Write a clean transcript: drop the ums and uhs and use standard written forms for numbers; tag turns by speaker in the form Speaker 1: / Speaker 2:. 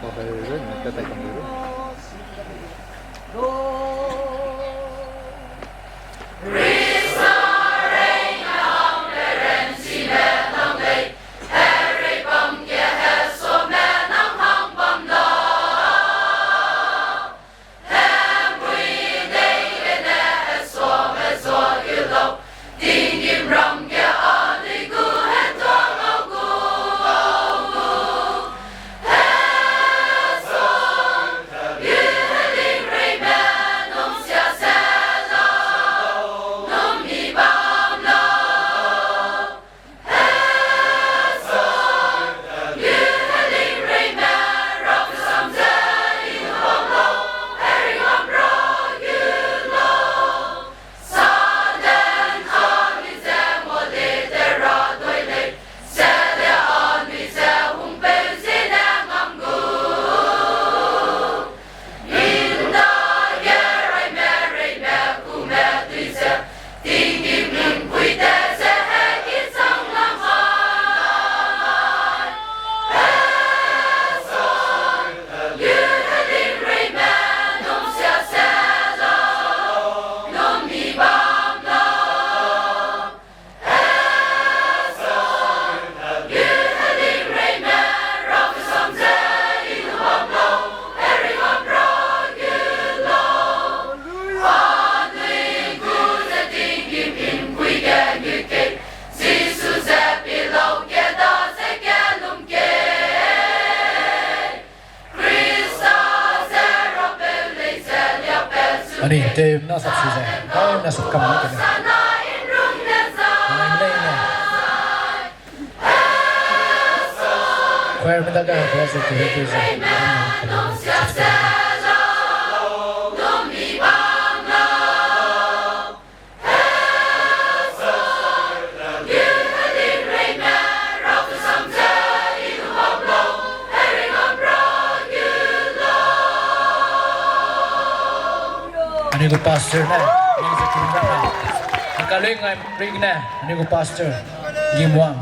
Speaker 1: Koherren kata kamera.
Speaker 2: Niin, teem nasat sisään. Teem nasat kamaa kenen. Näin näin. Kwer mitä käy kuosit hytyisen. Ini ko pastor na. Ini sa tindahan. Ang kaling ay ring na. Ini ko pastor. Gimuang.